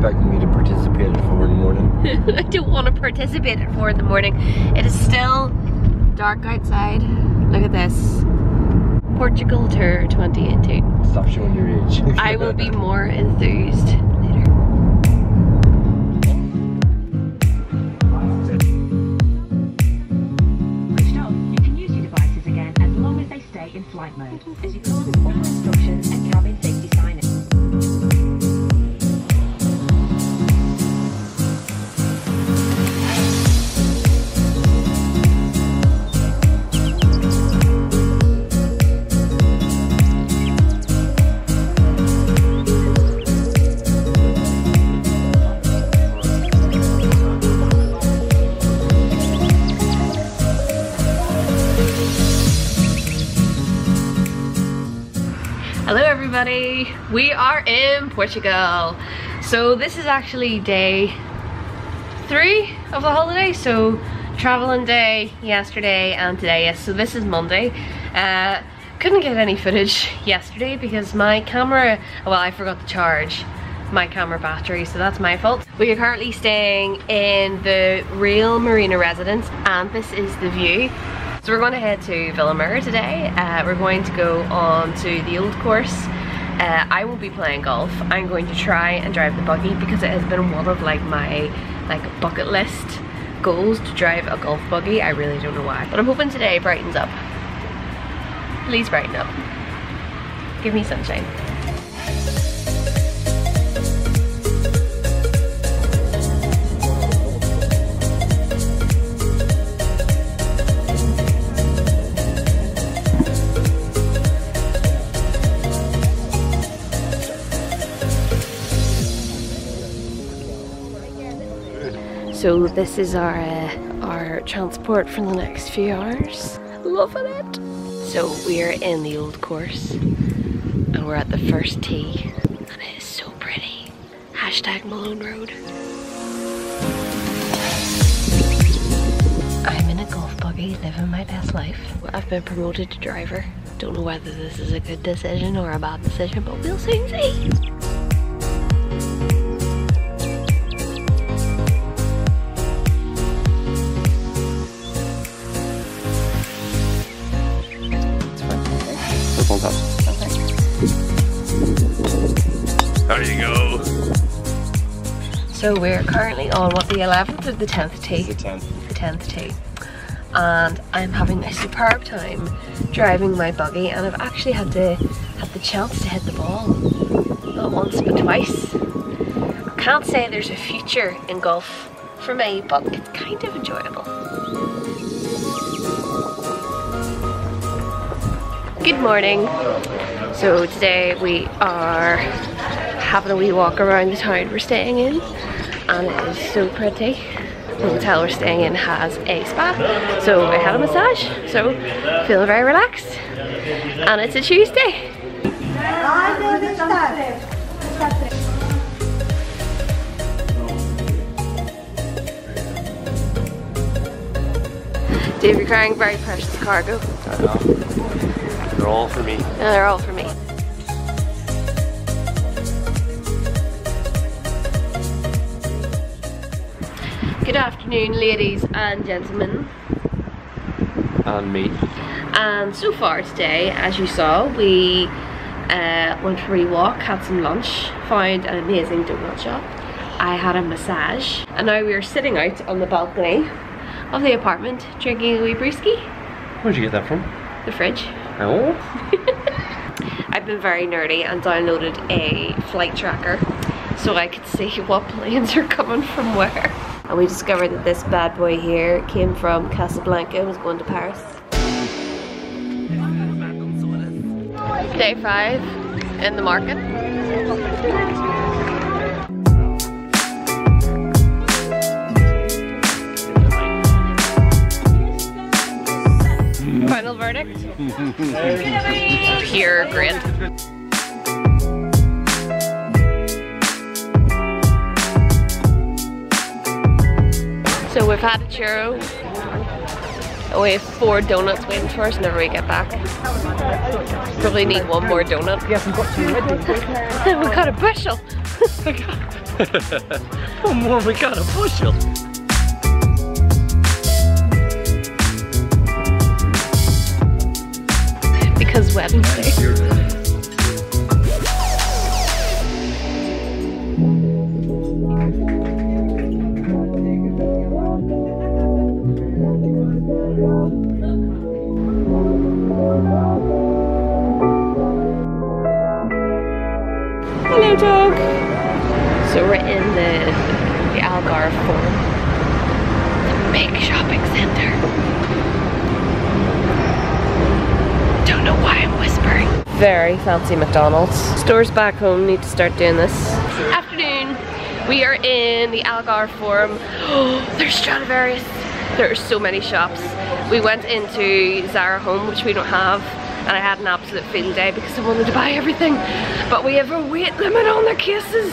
expecting me to participate at 4 in the morning? I don't want to participate at 4 in the morning. It is still dark outside. Look at this. Portugal Tour 2018. Stop showing your age. I will be more enthused later. Switched off, you can use your devices again as long as they stay in flight mode, as you follow all instructions and cabin safety signage. Hello everybody, we are in Portugal. So this is actually day 3 of the holiday. So traveling day yesterday and today. Yes, so this is Monday. Couldn't get any footage yesterday because my camera, well, I forgot to charge my camera battery, so that's my fault. We are currently staying in the real marina residence and this is the view. So we're going to head to vilamoura today. We're going to go on to the old course. I won't be playing golf. I'm going to try and drive the buggy because it has been one of like my bucket list goals to drive a golf buggy. I really don't know why, but I'm hoping today brightens up. Please brighten up. Give me sunshine. So this is our transport for the next few hours. Loving it. So we are in the old course and we're at the first tee and it is so pretty. Hashtag Malone Road. I'm in a golf buggy living my best life. I've been promoted to driver. Don't know whether this is a good decision or a bad decision, but we'll soon see. There you go. So we're currently on what, the 11th or the 10th tee? The 10th. The 10th tee. And I'm having a superb time driving my buggy and I've actually had the chance to hit the ball. Not once but twice. I can't say there's a future in golf for me, but it's kind of enjoyable. Good morning. So today we are having a wee walk around the town we're staying in and it is so pretty. The hotel we're staying in has a spa, so I had a massage, so feeling very relaxed, and it's a Tuesday. Dave, you're carrying very precious cargo. I know. They're all for me. No, they're all for me. Good afternoon, ladies and gentlemen. And me. And so far today, as you saw, we went for a walk, had some lunch, found an amazing donut shop. I had a massage, and now we are sitting out on the balcony of the apartment drinking a wee brewski. Where'd you get that from? The fridge. Oh. I've been very nerdy and downloaded a flight tracker so I could see what planes are coming from where. And we discovered that this bad boy here came from Casablanca and was going to Paris. Day 5 in the market. Final verdict? Pure grin. So we've had a churro. We have 4 donuts waiting for us whenever we get back. Probably need one more donut. Yes, we've got 2 ready. We've got a bushel. What more we got? A bushel. Because Wednesday. Hello, dog. So we're in the Algarve Forum, the big shopping centre. Don't know why I'm whispering. Very fancy McDonald's. Stores back home need to start doing this. Afternoon. We are in the Algarve Forum. Oh, there's Stradivarius. There are so many shops. We went into Zara Home, which we don't have, and I had an absolute field day because I wanted to buy everything. But we have a weight limit on their cases.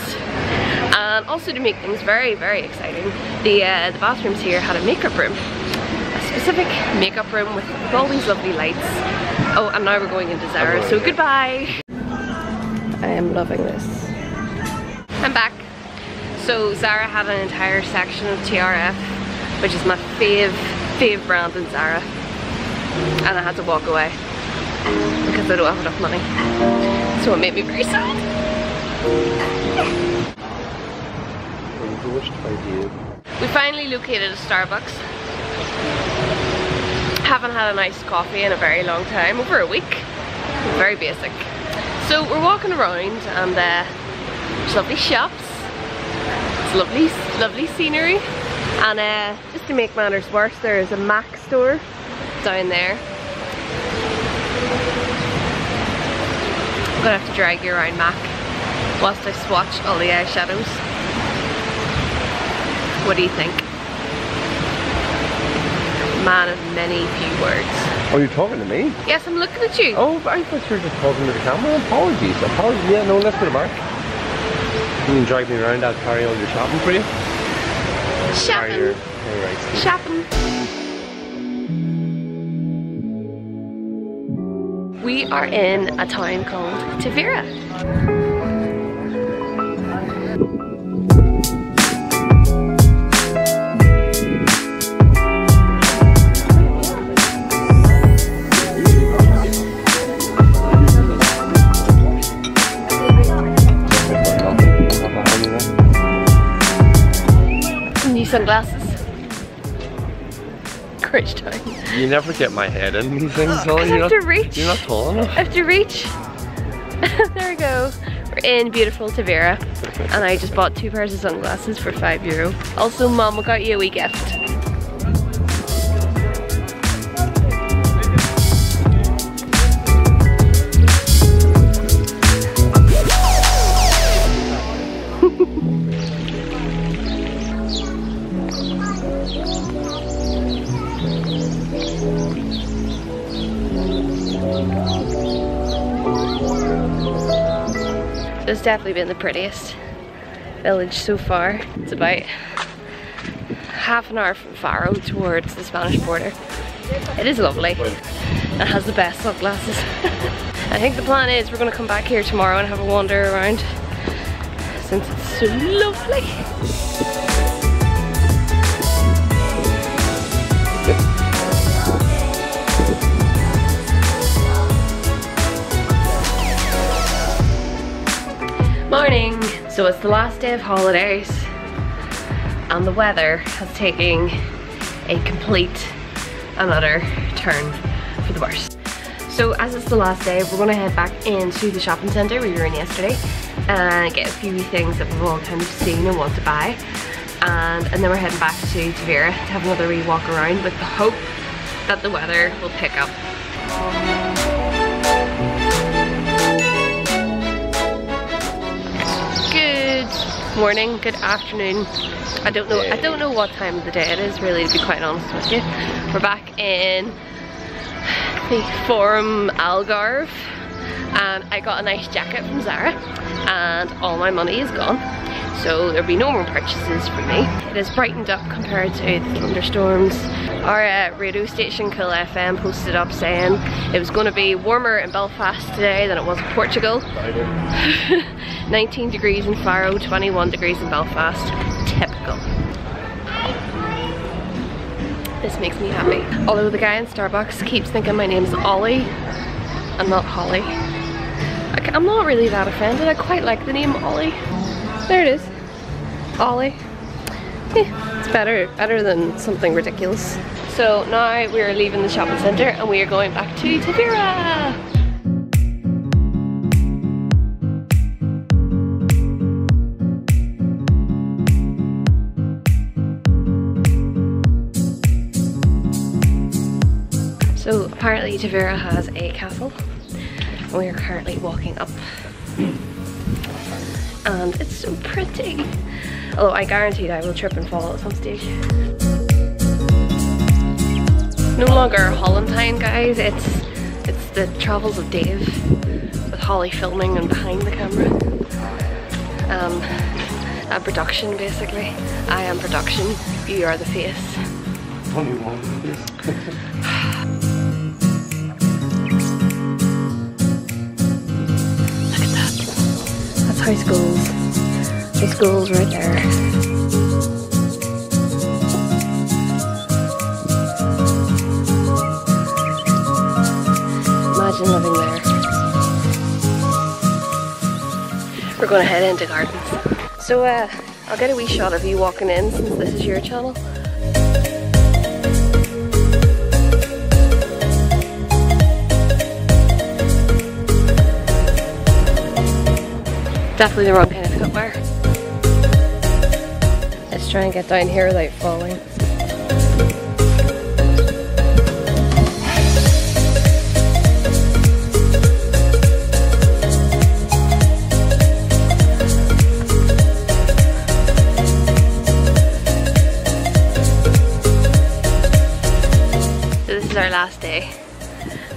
And also, to make things very, very exciting, the bathrooms here had a makeup room. A specific makeup room with all these lovely lights. Oh, and now we're going into Zara, so goodbye. I am loving this. I'm back. So Zara had an entire section of TRF, which is my fave brand in Zara. And I had to walk away because I don't have enough money. So it made me very sad. We finally located a Starbucks. Haven't had an iced coffee in a very long time, over a week. Very basic. So we're walking around and there's lovely shops. It's lovely, lovely scenery. And just to make matters worse, there is a Mac store down there. I'm gonna have to drag you around Mac whilst I swatch all the eyeshadows. What do you think? Man of many few words. Oh, you're talking to me? Yes, I'm looking at you. Oh, I thought you were just talking to the camera. Apologies. Apologies. Yeah, no, let's go back. You can drive me around. I'll carry all your shopping for you. Shopping. Right, shopping. We are in a town called Tavira. Sunglasses. Cringe time. You never get my head in these things, Holly. I have to reach. You're not tall enough. I have to reach. There we go. We're in beautiful Tavira. And I just bought 2 pairs of sunglasses for €5. Also, Mum, I got you a wee gift. It's definitely been the prettiest village so far. It's about half an hour from Faro towards the Spanish border. It is lovely. It has the best sunglasses. I think the plan is we're going to come back here tomorrow and have a wander around since it's so lovely. Morning! So it's the last day of holidays and the weather has taken a complete and utter turn for the worse. So as it's the last day, we're going to head back into the shopping centre we were in yesterday and get a few things that we've all kind of seen and want to buy, and then we're heading back to Tavira to have another wee walk around with the hope that the weather will pick up. Morning, good afternoon. I don't know what time of the day it is, really, to be quite honest with you. We're back in the Forum Algarve and I got a nice jacket from Zara and all my money is gone. so there'll be no more purchases for me. It has brightened up compared to the thunderstorms. Our radio station, Cool FM, posted up saying it was going to be warmer in Belfast today than it was in Portugal. 19 degrees in Faro, 21 degrees in Belfast. Typical. This makes me happy. Although the guy in Starbucks keeps thinking my name's Ollie and not Holly. I'm not really that offended. I quite like the name Ollie. There it is. Ollie. Yeah, it's better than something ridiculous. So now we're leaving the shopping centre and we are going back to Tavira. So apparently Tavira has a castle and we are currently walking up and it's so pretty. Although I guaranteed I will trip and fall at some stage. No longer Hollentine, guys, it's the travels of Dave with Holly filming and behind the camera. A production basically. I am production, you are the face. Only one face. High schools. The school's right there. Imagine living there. We're gonna head into gardens. So I'll get a wee shot of you walking in since this is your channel. Definitely the wrong kind of footwear. Let's try and get down here without falling. So this is our last day.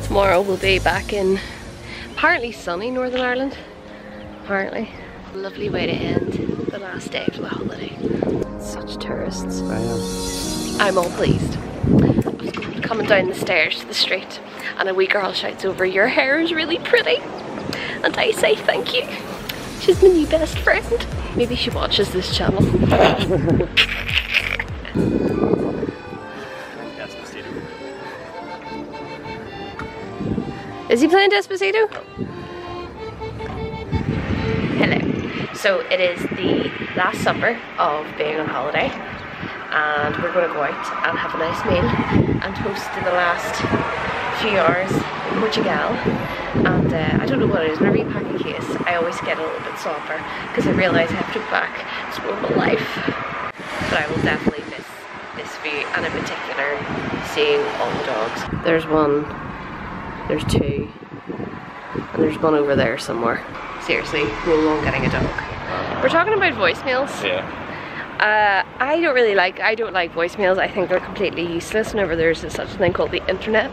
Tomorrow we'll be back in apparently sunny Northern Ireland. Apparently. Lovely way to end the last day of the holiday. Such tourists. I am. I'm all pleased. Coming down the stairs to the street and a wee girl shouts over, "Your hair is really pretty." And I say thank you. She's my new best friend. Maybe she watches this channel. Is he playing Despacito? Hello. So it is the last supper of being on holiday and we're going to go out and have a nice meal and toast to the last few hours in Portugal. And I don't know what it is, whenever you pack a case I always get a little bit softer because I realise I have to go back to normal life. But I will definitely miss this view and in particular seeing all the dogs. There's one, there's two, and there's one over there somewhere. Seriously, rule on getting a dog. We're talking about voicemails. Yeah. I don't like voicemails. I think they're completely useless whenever there's such a thing called the internet.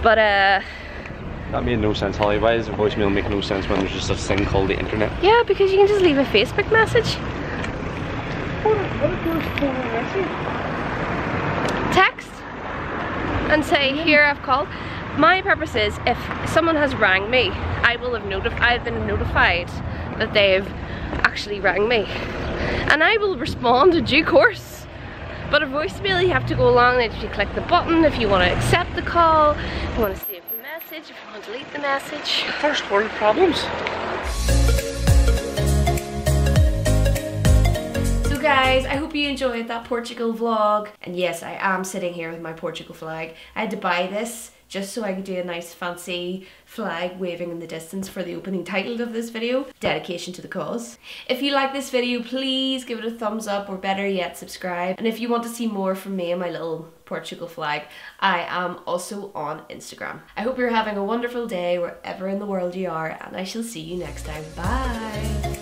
But that made no sense, Holly. Why does a voicemail make no sense when there's just a thing called the internet? yeah, because you can just leave a Facebook message. Text and say, "Here, I've called." My purpose is if someone has rang me, I've been notified that they've actually rang me. And I will respond in due course. But a voicemail, you have to go along and you click the button if you want to accept the call, if you want to save the message, if you want to delete the message. First world problems. So guys, I hope you enjoyed that Portugal vlog. And yes, I am sitting here with my Portugal flag. I had to buy this just so I could do a nice fancy flag waving in the distance for the opening title of this video, dedication to the cause. If you like this video, please give it a thumbs up, or better yet, subscribe. And if you want to see more from me and my little Portugal flag, I am also on Instagram. I hope you're having a wonderful day wherever in the world you are, and I shall see you next time. Bye!